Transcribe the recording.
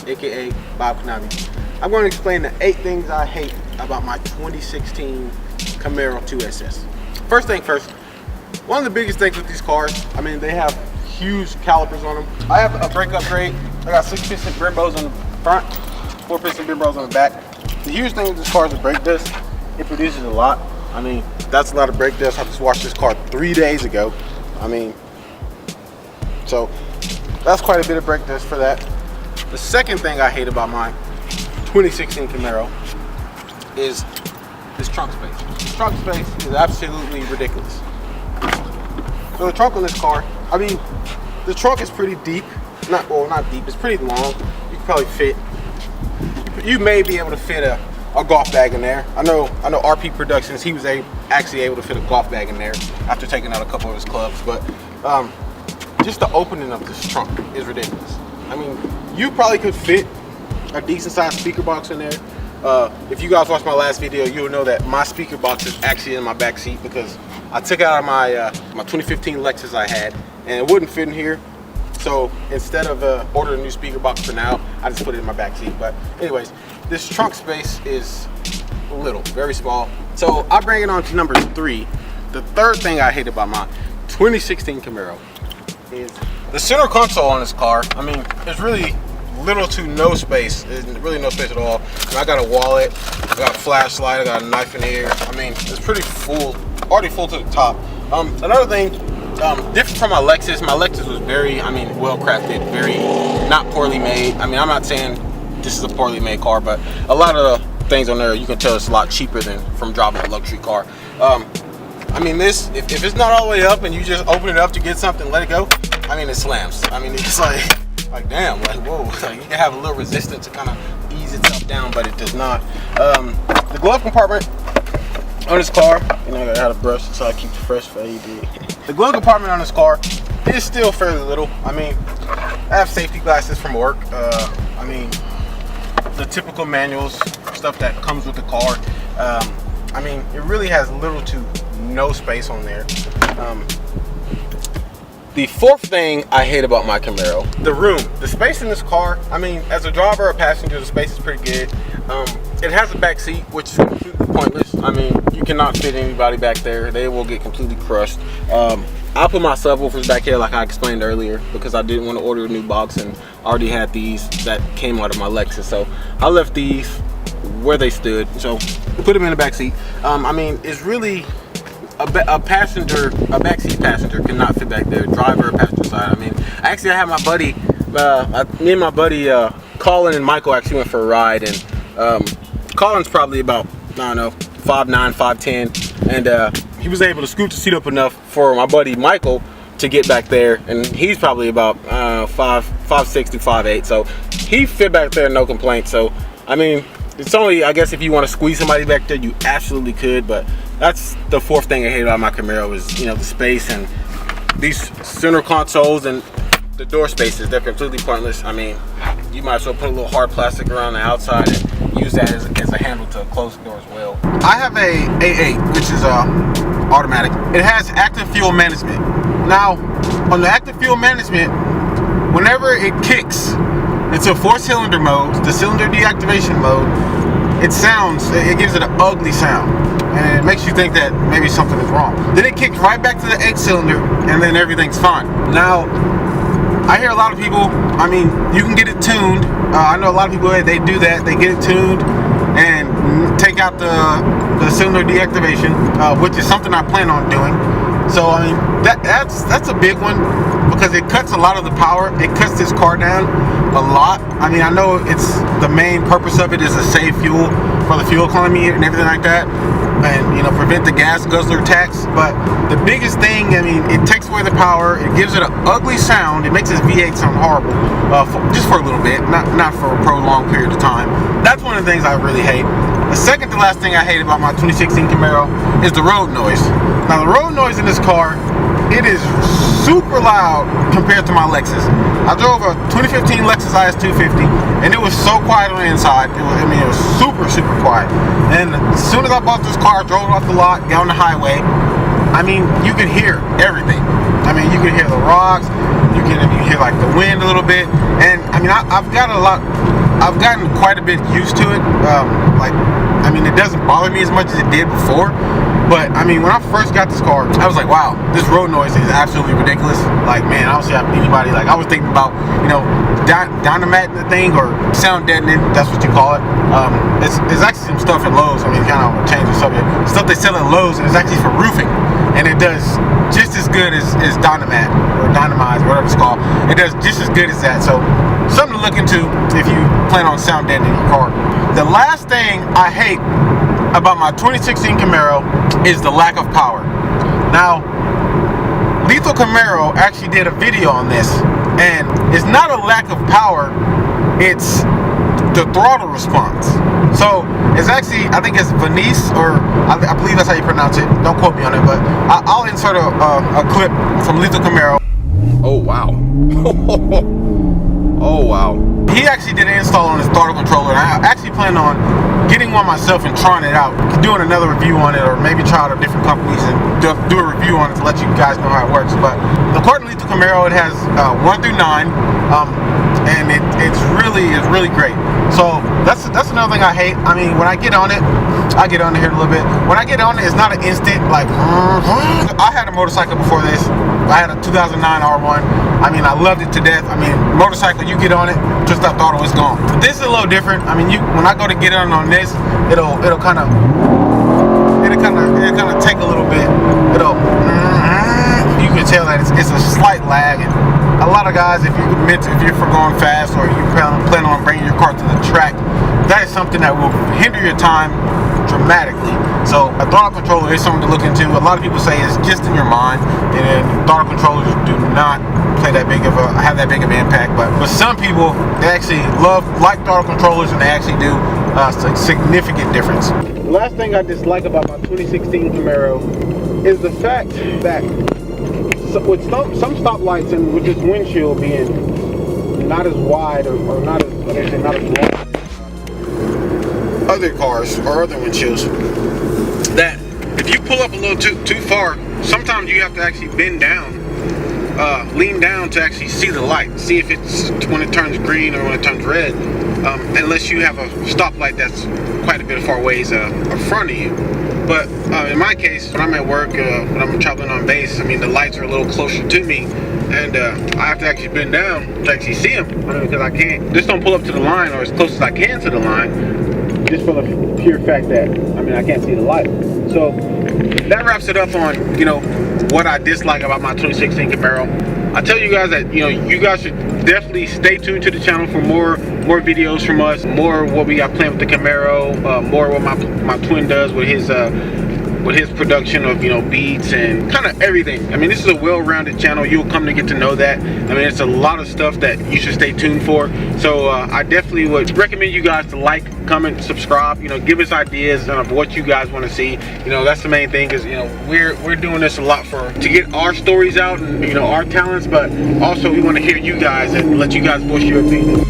aka Bob Knavi. I'm going to explain the 8 things I hate about my 2016 Camaro 2SS. First thing first, one of the biggest things with these cars, I mean, they have huge calipers on them. I have a brake upgrade. I got 6-piston Brembos on the front, 4-piston Brembos on the back. The huge thing with this car is the brake disc. It produces a lot. I mean, that's a lot of brake disc. I just washed this car 3 days ago. I mean, so that's quite a bit of brake disc for that. The second thing I hate about my 2016 Camaro is this trunk space. This trunk space is absolutely ridiculous. So the trunk on this car, I mean, the trunk is pretty deep. Not deep, it's pretty long. You can probably fit, you may be able to fit a golf bag in there. I know RP Productions, he was actually able to fit a golf bag in there after taking out a couple of his clubs, but just the opening of this trunk is ridiculous. I mean, you probably could fit a decent sized speaker box in there. If you guys watched my last video, you'll know that my speaker box is actually in my back seat because I took it out of my 2015 Lexus I had, and it wouldn't fit in here. So instead of ordering a new speaker box for now, I just put it in my back seat. But anyways, this trunk space is little, very small. So I bring it on to number 3. The third thing I hate about my 2016 Camaro is the center console on this car. I mean, there's really little to no space. There's really no space at all. And I got a wallet, I got a flashlight, I got a knife in here. I mean, it's pretty full, already full to the top. Another thing, different from my Lexus was very, I mean, well crafted, very not poorly made. I mean, I'm not saying this is a poorly made car, but a lot of the things on there, you can tell it's a lot cheaper than from driving a luxury car. I mean, this, if it's not all the way up and you just open it up to get something, let it go, I mean, it slams. I mean, it's like damn, like whoa, like you can have a little resistance to kind of ease itself down, but it does not. The glove compartment on this car, you know, I gotta have a brush so I keep it fresh for AD. The glove compartment on this car is still fairly little. I mean, I have safety glasses from work. I mean, the typical manuals, stuff that comes with the car. I mean, it really has little to no space on there. The fourth thing I hate about my Camaro, the room, the space in this car. I mean, as a driver or passenger, the space is pretty good. It has a back seat, which is completely pointless. I mean, you cannot fit anybody back there. They will get completely crushed. I put my subwoofers back here like I explained earlier because I didn't want to order a new box and I already had these that came out of my Lexus. So I left these where they stood. So put them in the back seat. I mean, it's really a backseat passenger cannot fit back there. Driver or passenger side. I mean, actually I had my buddy, me and my buddy Colin and Michael actually went for a ride, and Colin's probably about, I don't know, 5'9", 5'10", and he was able to scoot the seat up enough for my buddy Michael to get back there, and he's probably about 5'6" to 5'8", so he fit back there no complaint. So I mean, it's only, I guess, if you want to squeeze somebody back there, you absolutely could. But that's the fourth thing I hate about my Camaro is, you know, the space and these center consoles and the door spaces. They're completely pointless. I mean, you might as well put a little hard plastic around the outside and use that as a handle to close the door as well. I have a A8, which is automatic. It has active fuel management. Now, on the active fuel management, whenever it kicks, it's a 4-cylinder mode, the cylinder deactivation mode. It gives it an ugly sound, and it makes you think that maybe something is wrong. Then it kicks right back to the 8-cylinder, and then everything's fine. Now, I hear a lot of people, I mean, you can get it tuned. I know a lot of people, they do that. They get it tuned and take out the cylinder deactivation, which is something I plan on doing. So I mean, that's a big one because it cuts a lot of the power. It cuts this car down a lot. I mean, I know it's the main purpose of it is to save fuel for the fuel economy and everything like that, and, you know, prevent the gas guzzler tax. But the biggest thing, I mean, it takes away the power. It gives it an ugly sound. It makes this V8 sound horrible, just for a little bit, not for a prolonged period of time. That's one of the things I really hate. The second to last thing I hate about my 2016 Camaro is the road noise. Now, the road noise in this car, it is super loud compared to my Lexus. I drove a 2015 Lexus IS 250, and it was so quiet on the inside. It was super, super quiet. And as soon as I bought this car, I drove it off the lot, got on the highway, I mean, you could hear everything. I mean, you could hear the rocks, you can hear like the wind a little bit. And I mean, I've got a lot I've gotten quite a bit used to it. I mean, it doesn't bother me as much as it did before. But I mean, when I first got this car, I was like, wow, this road noise is absolutely ridiculous. Like, man, I don't see how anybody, like, I was thinking about, you know, dynamating the thing or sound deadening, that's what you call it. It's actually some stuff at Lowe's. I mean, kind of change the subject. Stuff they sell at Lowe's, and it's actually for roofing. And it does just as good as Dynamat or Dynamize, whatever it's called. It does just as good as that. So, something to look into if you plan on sound deadening your car. The last thing I hate about my 2016 Camaro is the lack of power. Now, LethalCamaro actually did a video on this, and it's not a lack of power, it's the throttle response. So it's actually, I think it's Venice, or I believe that's how you pronounce it. Don't quote me on it, but I'll insert a clip from LethalCamaro. Oh wow. Oh wow. He actually did an install on his throttle controller, and I actually plan on getting one myself and trying it out, doing another review on it, or maybe try it at different companies and do a review on it to let you guys know how it works. But according to LethalCamaro, it has 1 through 9, and it's really great. So that's another thing I hate. I mean, when I get on it, I'll get on here in a little bit. When I get on it, it's not an instant like. I had a motorcycle before this. I had a 2009 R1. I mean, I loved it to death. I mean, motorcycle, you get on it, just that throttle is gone. But this is a little different. I mean, when I go to get on this, it'll kind of take a little bit. You can tell that it's a slight lag, and a lot of guys, if you're for going fast or you plan on bringing your car to the track, that is something that will hinder your time dramatically. So a throttle controller is something to look into. A lot of people say it's just in your mind, and throttle controllers do not have that big of an impact. But some people, they actually like throttle controllers, and they actually do a significant difference. The last thing I dislike about my 2016 Camaro is the fact that with some stoplights and with this windshield being not as wide or not as long other cars or other windshields, that if you pull up a little too far, sometimes you have to actually bend down, lean down to actually see the light, see if it's when it turns green or when it turns red, unless you have a stoplight that's quite a bit far ways in front of you. But in my case, when I'm at work, when I'm traveling on base, I mean, the lights are a little closer to me, and I have to actually bend down to actually see them, because I can't just don't pull up to the line or as close as I can to the line, just for the pure fact that, I mean, I can't see the light. So that wraps it up on, you know, what I dislike about my 2016 Camaro. I tell you guys that, you know, you guys should definitely stay tuned to the channel for more videos from us, more what we got planned with the Camaro, more what my twin does with his production of, you know, beats and kind of everything. I mean, this is a well-rounded channel. You'll come to get to know that. I mean, it's a lot of stuff that you should stay tuned for. So I definitely would recommend you guys to like, comment, subscribe, you know, give us ideas of what you guys want to see. You know, that's the main thing, is, you know, we're doing this a lot to get our stories out and, you know, our talents, but also we want to hear you guys and let you guys voice your opinion.